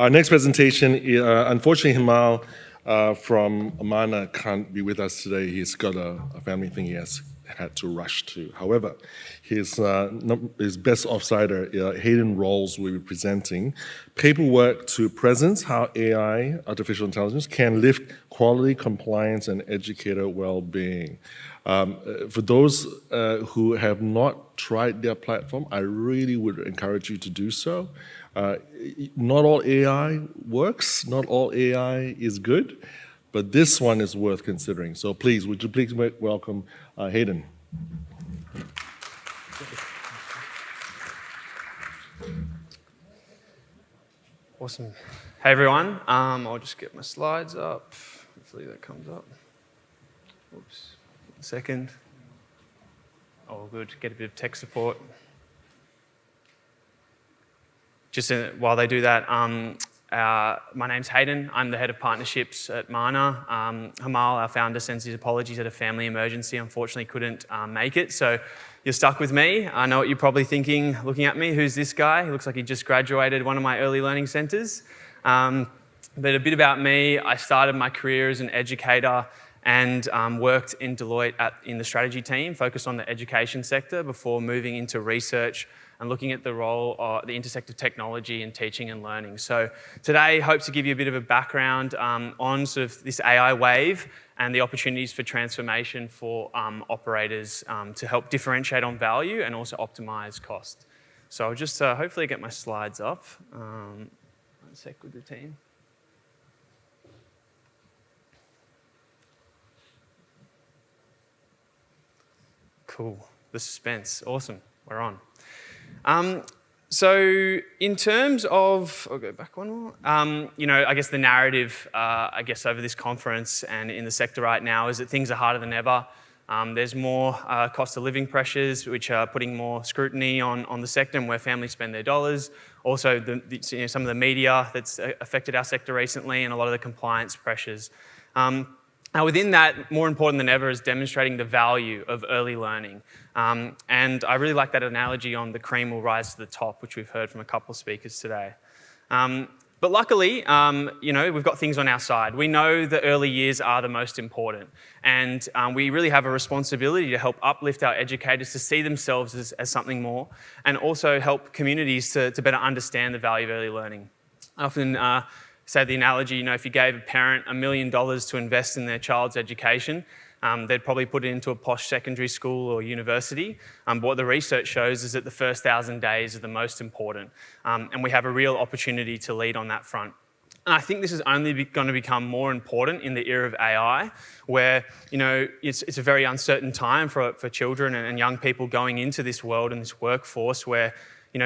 Our next presentation, unfortunately, Himal from Amana can't be with us today. He's got a family thing he has had to rush to. However, his best offsider, Hayden Rawls, will be presenting Paperwork to Presence, How AI, Artificial Intelligence, Can Lift Quality, Compliance, and Educator Well-Being. For those who have not tried their platform, I really would encourage you to do so. Not all AI works, not all AI is good, but this one is worth considering. So please, would you please welcome Hayden. Awesome. Hey everyone, I'll just get my slides up. Hopefully that comes up. Oops, 1 second. Oh, good, get a bit of tech support. Just while they do that, my name's Hayden. I'm the head of partnerships at Mana. Himal, our founder, sends his apologies at a family emergency. Unfortunately, couldn't make it, so you're stuck with me. I know what you're probably thinking, looking at me. Who's this guy? He looks like he just graduated one of my early learning centres. But a bit about me. I started my career as an educator and worked in Deloitte in the strategy team, focused on the education sector before moving into research and looking at the role, the intersect of technology and teaching and learning. So today, hope to give you a bit of a background on sort of this AI wave and the opportunities for transformation for operators to help differentiate on value and also optimize cost. So I'll just hopefully get my slides up. 1 sec with the team. Cool, the suspense, awesome, we're on. So in terms of, I'll go back one more. I guess the narrative, over this conference and in the sector right now is that things are harder than ever. There's more cost of living pressures, which are putting more scrutiny on the sector and where families spend their dollars. Also, some of the media that's affected our sector recently and a lot of the compliance pressures. Now within that, more important than ever is demonstrating the value of early learning. And I really like that analogy on the cream will rise to the top, which we've heard from a couple of speakers today. But luckily, we've got things on our side. We know the early years are the most important. And we really have a responsibility to help uplift our educators to see themselves as something more and also help communities to better understand the value of early learning. I often say the analogy, if you gave a parent $1 million to invest in their child's education, they'd probably put it into a posh secondary school or university. But what the research shows is that the first 1,000 days are the most important. And we have a real opportunity to lead on that front. And I think this is only going to become more important in the era of AI, where it's a very uncertain time for children and young people going into this world and this workforce where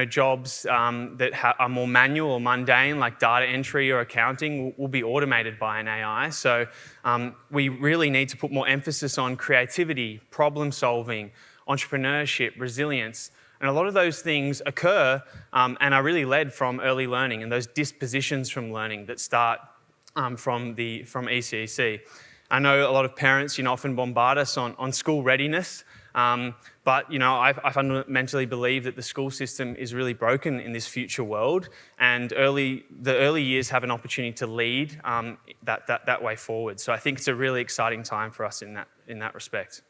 jobs that are more manual or mundane, like data entry or accounting, will be automated by an AI. So we really need to put more emphasis on creativity, problem solving, entrepreneurship, resilience. And a lot of those things occur and are really led from early learning and those dispositions from learning that start from ECEC. I know a lot of parents often bombard us on school readiness. But I fundamentally believe that the school system is really broken in this future world, and the early years have an opportunity to lead that way forward. So I think it's a really exciting time for us in that respect.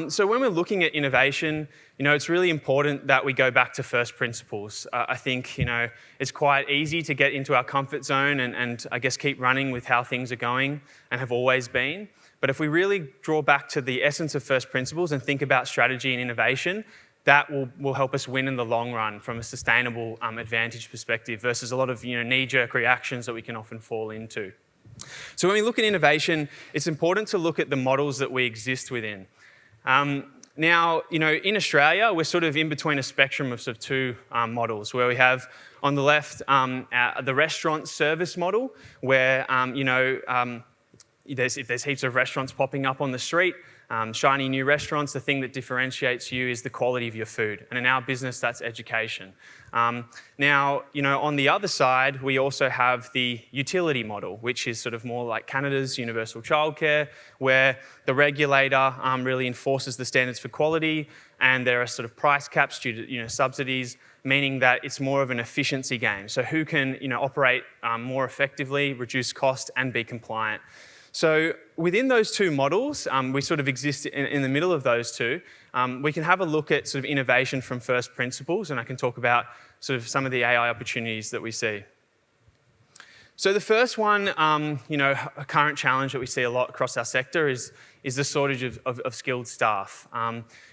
So when we're looking at innovation, it's really important that we go back to first principles. I think it's quite easy to get into our comfort zone and I guess keep running with how things are going and have always been. But if we really draw back to the essence of first principles and think about strategy and innovation, that will help us win in the long run from a sustainable advantage perspective versus a lot of knee-jerk reactions that we can often fall into. So when we look at innovation, it's important to look at the models that we exist within. Now, in Australia, we're sort of in between a spectrum of sort of two models, where we have on the left the restaurant service model, where there's heaps of restaurants popping up on the street, shiny new restaurants. The thing that differentiates you is the quality of your food. And in our business, that's education. Now, on the other side, we also have the utility model, which is sort of more like Canada's universal childcare, where the regulator really enforces the standards for quality, and there are sort of price caps due to subsidies. meaning that it's more of an efficiency game. So who can operate more effectively, reduce cost, and be compliant. So within those two models, we sort of exist in the middle of those two. We can have a look at sort of innovation from first principles, and I can talk about sort of some of the AI opportunities that we see. So the first one, a current challenge that we see a lot across our sector is the shortage of skilled staff.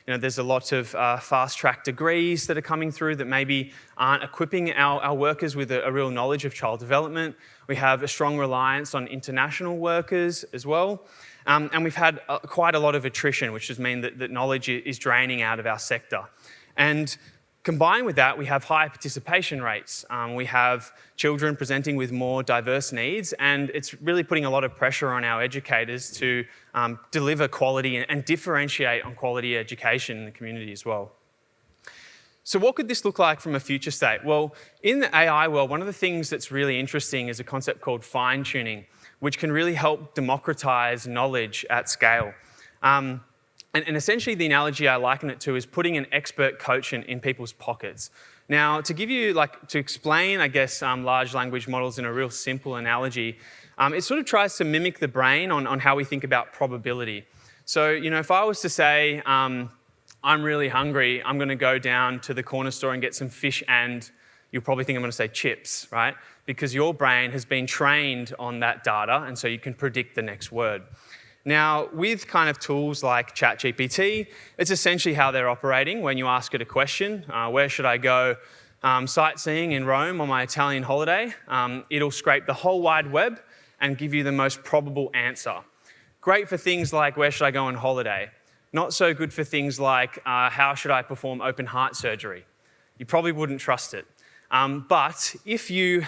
There's a lot of fast-track degrees that are coming through that maybe aren't equipping our workers with a real knowledge of child development. We have a strong reliance on international workers as well. And we've had quite a lot of attrition, which just means that knowledge is draining out of our sector. And combined with that, we have higher participation rates. We have children presenting with more diverse needs, and it's really putting a lot of pressure on our educators to deliver quality and differentiate on quality education in the community as well. So what could this look like from a future state? Well, in the AI world, one of the things that's really interesting is a concept called fine-tuning, which can really help democratize knowledge at scale. And essentially, the analogy I liken it to is putting an expert coach in people's pockets. Now, to give you, to explain, I guess, large language models in a real simple analogy, it sort of tries to mimic the brain on how we think about probability. So, if I was to say, I'm really hungry, I'm going to go down to the corner store and get some fish and you'll probably think I'm going to say chips, right? Because your brain has been trained on that data, and so you can predict the next word. Now, with kind of tools like ChatGPT, it's essentially how they're operating. When you ask it a question, where should I go sightseeing in Rome on my Italian holiday? It'll scrape the whole wide web and give you the most probable answer. Great for things like, where should I go on holiday? Not so good for things like, how should I perform open heart surgery? You probably wouldn't trust it. But if you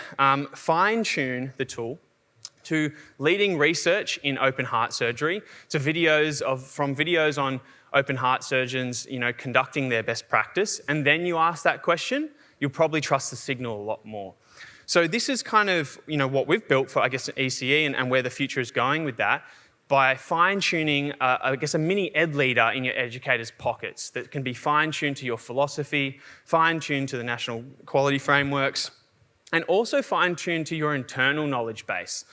fine-tune the tool to leading research in open heart surgery, to from videos on open heart surgeons, conducting their best practice, and then you ask that question, you'll probably trust the signal a lot more. So this is kind of what we've built for, I guess, ECE and where the future is going with that, by fine-tuning, I guess, a mini ed leader in your educator's pockets that can be fine-tuned to your philosophy, fine-tuned to the national quality frameworks, and also fine-tuned to your internal knowledge base.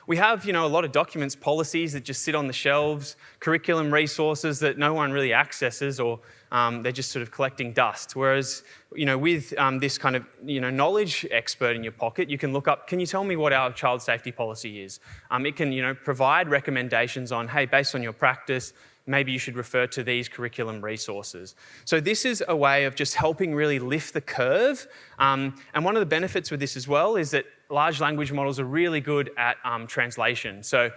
We have, a lot of documents, policies that just sit on the shelves, curriculum resources that no one really accesses, or they're just sort of collecting dust. Whereas, with this kind of, knowledge expert in your pocket, you can look up, can you tell me what our child safety policy is? It can, provide recommendations on, hey, based on your practice, maybe you should refer to these curriculum resources. So this is a way of just helping really lift the curve. And one of the benefits with this as well is that large language models are really good at translation. So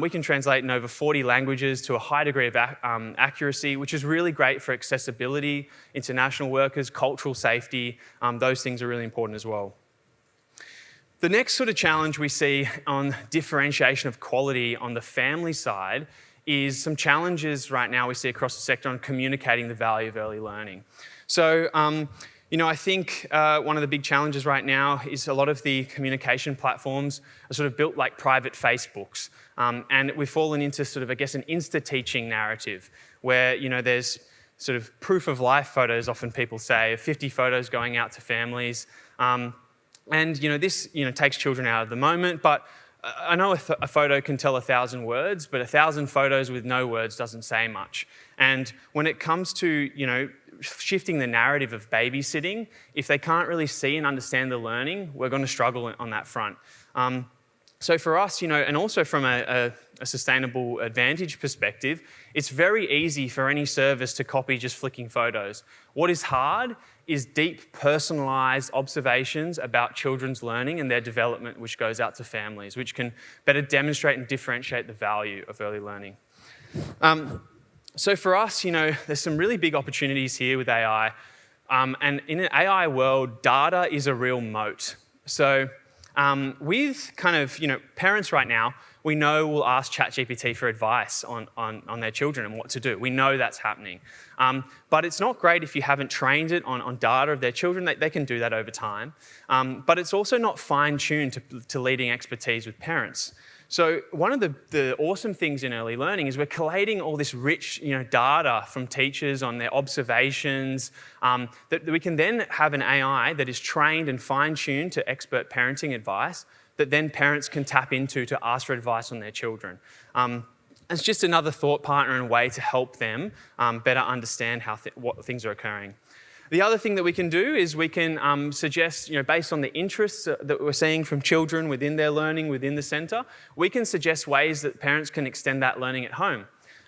we can translate in over 40 languages to a high degree of accuracy, which is really great for accessibility, international workers, cultural safety. Those things are really important as well. The next sort of challenge we see on differentiation of quality on the family side is some challenges right now we see across the sector on communicating the value of early learning. So, I think one of the big challenges right now is a lot of the communication platforms are sort of built like private Facebooks. And we've fallen into sort of, I guess, an insta-teaching narrative where, there's sort of proof of life photos, often people say, 50 photos going out to families. And, this, takes children out of the moment, but I know a photo can tell 1,000 words, but 1,000 photos with no words doesn't say much. And when it comes to, shifting the narrative of babysitting, if they can't really see and understand the learning, we're going to struggle on that front. So for us, and also from a sustainable advantage perspective, it's very easy for any service to copy just flicking photos. What is hard is deep, personalised observations about children's learning and their development, which goes out to families, which can better demonstrate and differentiate the value of early learning. So for us, there's some really big opportunities here with AI. And in an AI world, data is a real moat. So with kind of, parents right now, we know will ask ChatGPT for advice on their children and what to do. We know that's happening. But it's not great if you haven't trained it on data of their children. They can do that over time. But it's also not fine-tuned to leading expertise with parents. So one of the awesome things in early learning is we're collating all this rich data from teachers on their observations that we can then have an AI that is trained and fine-tuned to expert parenting advice that then parents can tap into to ask for advice on their children. It's just another thought partner and way to help them better understand what things are occurring. The other thing that we can do is we can suggest, based on the interests that we're seeing from children within their learning within the centre, we can suggest ways that parents can extend that learning at home.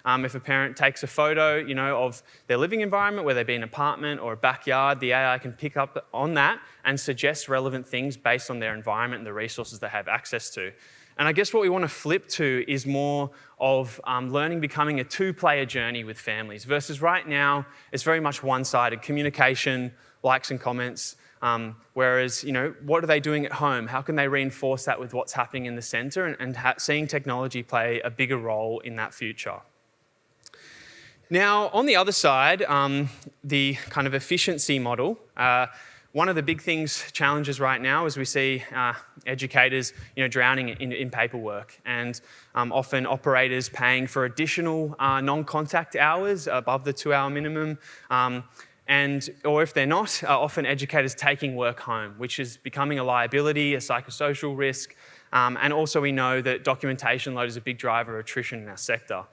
If a parent takes a photo, of their living environment, whether they be an apartment or a backyard, the AI can pick up on that and suggest relevant things based on their environment and the resources they have access to. And I guess what we want to flip to is more of learning becoming a two-player journey with families versus right now, it's very much one-sided communication, likes and comments, whereas, what are they doing at home? How can they reinforce that with what's happening in the centre and seeing technology play a bigger role in that future? Now, on the other side, the kind of efficiency model, one of the big challenges right now is we see educators, drowning in paperwork, and often operators paying for additional non-contact hours above the 2-hour minimum, or if they're not, often educators taking work home, which is becoming a liability, a psychosocial risk, and also we know that documentation load is a big driver of attrition in our sector.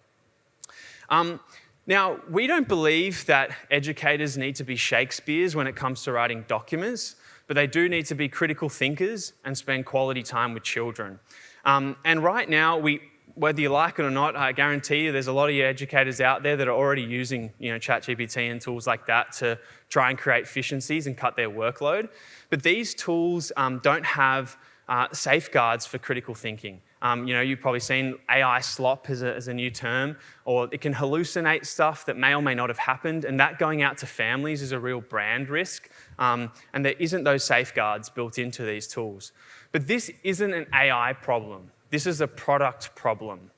Now, we don't believe that educators need to be Shakespeares when it comes to writing documents, but they do need to be critical thinkers and spend quality time with children. And right now, whether you like it or not, I guarantee you there's a lot of your educators out there that are already using ChatGPT and tools like that to try and create efficiencies and cut their workload. But these tools don't have safeguards for critical thinking. You've probably seen AI slop as a new term, or it can hallucinate stuff that may or may not have happened, and that going out to families is a real brand risk, and there isn't those safeguards built into these tools. But this isn't an AI problem. This is a product problem,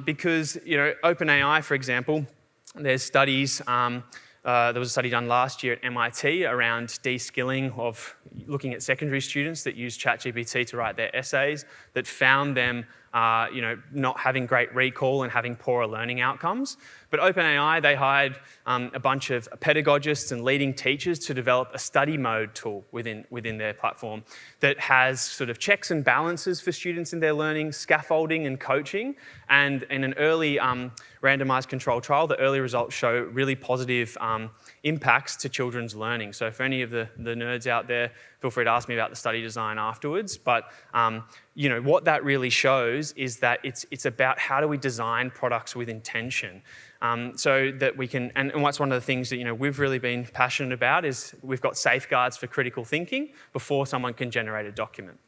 because OpenAI, for example, there's studies. There was a study done last year at MIT around de-skilling of looking at secondary students that use ChatGPT to write their essays that found them not having great recall and having poorer learning outcomes. But OpenAI, they hired a bunch of pedagogists and leading teachers to develop a study mode tool within their platform that has sort of checks and balances for students in their learning, scaffolding and coaching. And in an early randomized control trial, the early results show really positive impacts to children's learning. So for any of the nerds out there, feel free to ask me about the study design afterwards. But what that really shows is that it's about how do we design products with intention. So that we can, and that's one of the things that we've really been passionate about is we've got safeguards for critical thinking before someone can generate a document.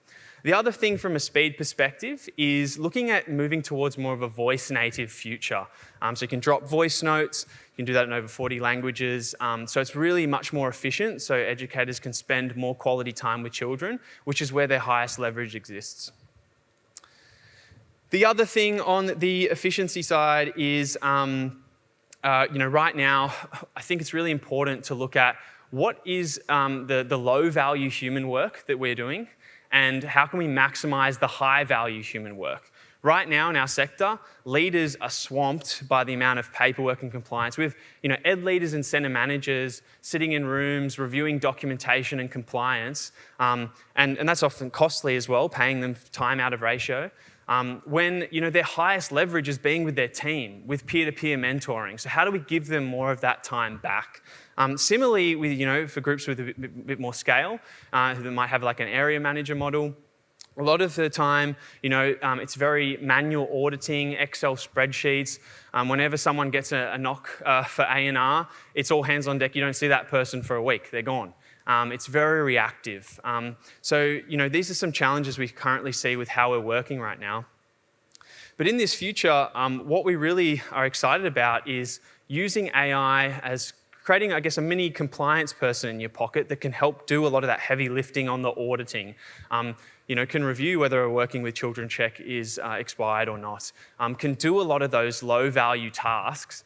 The other thing from a speed perspective is looking at moving towards more of a voice-native future. So you can drop voice notes, you can do that in over 40 languages. So it's really much more efficient, so educators can spend more quality time with children, which is where their highest leverage exists. The other thing on the efficiency side is, right now, I think it's really important to look at what is the low-value human work that we're doing, and how can we maximize the high-value human work. Right now in our sector, leaders are swamped by the amount of paperwork and compliance. We have ed leaders and centre managers sitting in rooms, reviewing documentation and compliance, and that's often costly as well, paying them time out of ratio. When their highest leverage is being with their team, with peer-to-peer mentoring. So how do we give them more of that time back? Similarly, with for groups with a bit more scale, who might have like an area manager model, a lot of the time, it's very manual auditing, Excel spreadsheets. Whenever someone gets a knock for A&R, it's all hands on deck. You don't see that person for a week. They're gone. It's very reactive. So these are some challenges we currently see with how we're working right now. But in this future, what we really are excited about is using AI as creating, I guess, a mini compliance person in your pocket that can help do a lot of that heavy lifting on the auditing. Can review whether a working with children check is expired or not. Can do a lot of those low value tasks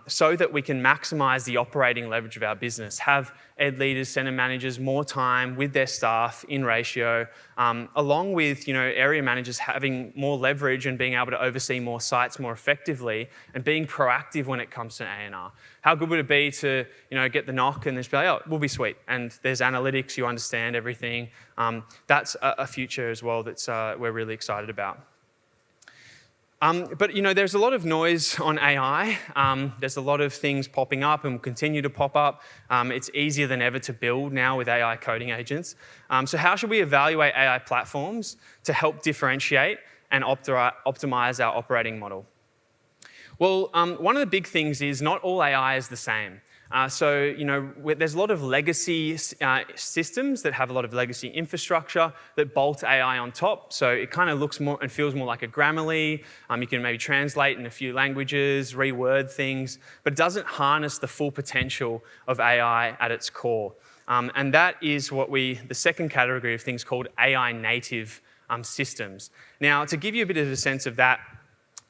so that we can maximize the operating leverage of our business, have ed leaders, center managers more time with their staff in ratio, along with area managers having more leverage and being able to oversee more sites more effectively and being proactive when it comes to A&R. How good would it be to get the knock and just be like, oh, we'll be sweet. And there's analytics, you understand everything. That's a future as well that's we're really excited about. But there's a lot of noise on AI. There's a lot of things popping up and will continue to pop up. It's easier than ever to build now with AI coding agents. So how should we evaluate AI platforms to help differentiate and optimize our operating model? Well, one of the big things is not all AI is the same. So there's a lot of legacy systems that have a lot of legacy infrastructure that bolt AI on top. So it kind of looks more and feels more like a Grammarly. You can maybe translate in a few languages, reword things, but it doesn't harness the full potential of AI at its core. And that is the second category of things called AI native systems. Now, to give you a bit of a sense of that,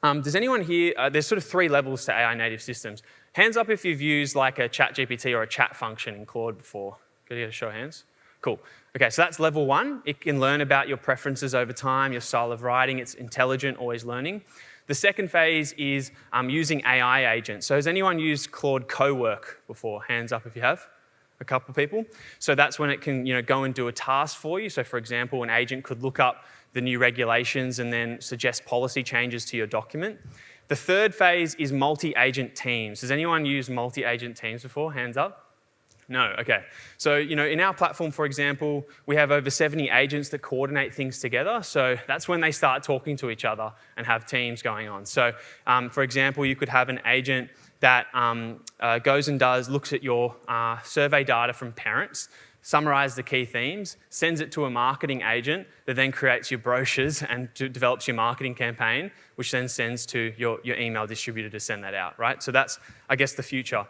does anyone here, there's sort of 3 levels to AI native systems. Hands up if you've used like a ChatGPT or a chat function in Claude before. Could you get a show of hands? Cool. Okay, so that's level 1. It can learn about your preferences over time, your style of writing. It's intelligent, always learning. The second phase is using AI agents. So has anyone used Claude Cowork before? Hands up if you have. A couple of people. So that's when it can go and do a task for you. So for example, an agent could look up the new regulations and then suggest policy changes to your document. The third phase is multi-agent teams. Has anyone used multi-agent teams before? Hands up. No, okay. So, in our platform, for example, we have over 70 agents that coordinate things together. So that's when they start talking to each other and have teams going on. So, for example, you could have an agent that goes and looks at your survey data from parents, summarize the key themes, sends it to a marketing agent that then creates your brochures and develops your marketing campaign, which then sends to your email distributor to send that out, right? So that's, I guess, the future.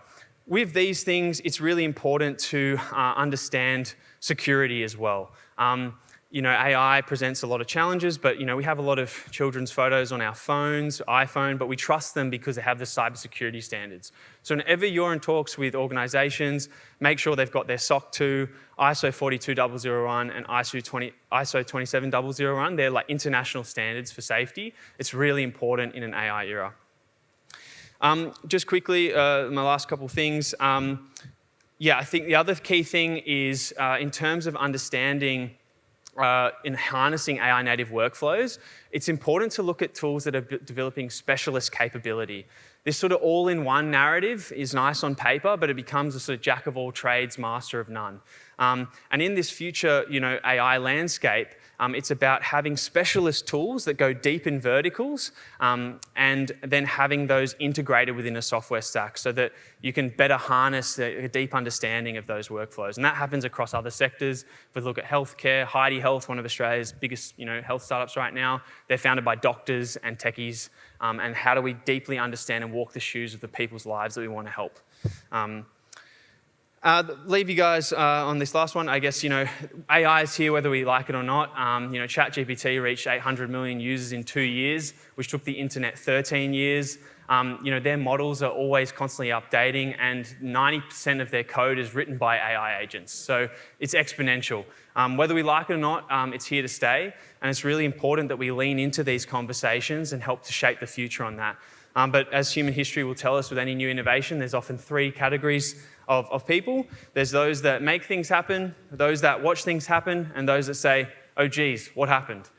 With these things, it's really important to understand security as well. AI presents a lot of challenges, but we have a lot of children's photos on our phones, iPhone, but we trust them because they have the cybersecurity standards. So whenever you're in talks with organizations, make sure they've got their SOC 2, ISO 42001 and ISO 27001. They're like international standards for safety. It's really important in an AI era. Just quickly, my last couple of things. I think the other key thing is in terms of understanding in harnessing AI native workflows, it's important to look at tools that are developing specialist capability. This sort of all-in-one narrative is nice on paper, but it becomes a sort of jack of all trades, master of none. And in this future, AI landscape, it's about having specialist tools that go deep in verticals and then having those integrated within a software stack so that you can better harness a deep understanding of those workflows. And that happens across other sectors. If we look at healthcare, Heidi Health, one of Australia's biggest health startups right now, they're founded by doctors and techies. And how do we deeply understand and walk the shoes of the people's lives that we want to help? Leave you guys on this last one. I guess, AI is here whether we like it or not. ChatGPT reached 800 million users in 2 years, which took the internet 13 years. Their models are always constantly updating, and 90% of their code is written by AI agents. So it's exponential. Whether we like it or not, it's here to stay. And it's really important that we lean into these conversations and help to shape the future on that. But as human history will tell us with any new innovation, there's often 3 categories of people. There's those that make things happen, those that watch things happen, and those that say, oh geez, what happened?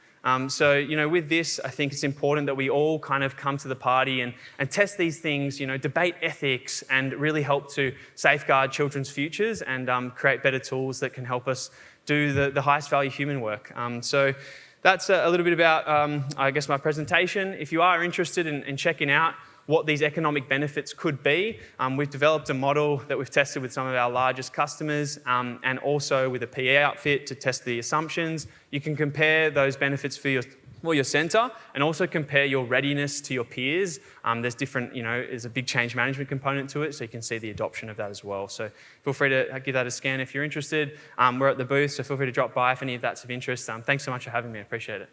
So with this, I think it's important that we all kind of come to the party and test these things, debate ethics and really help to safeguard children's futures and create better tools that can help us do the highest value human work. So that's a little bit about, I guess, my presentation. If you are interested in checking out what these economic benefits could be, we've developed a model that we've tested with some of our largest customers and also with a PE outfit to test the assumptions. You can compare those benefits for your centre and also compare your readiness to your peers. There's different, there's a big change management component to it, so you can see the adoption of that as well. So feel free to give that a scan if you're interested. We're at the booth, so feel free to drop by if any of that's of interest. Thanks so much for having me, I appreciate it.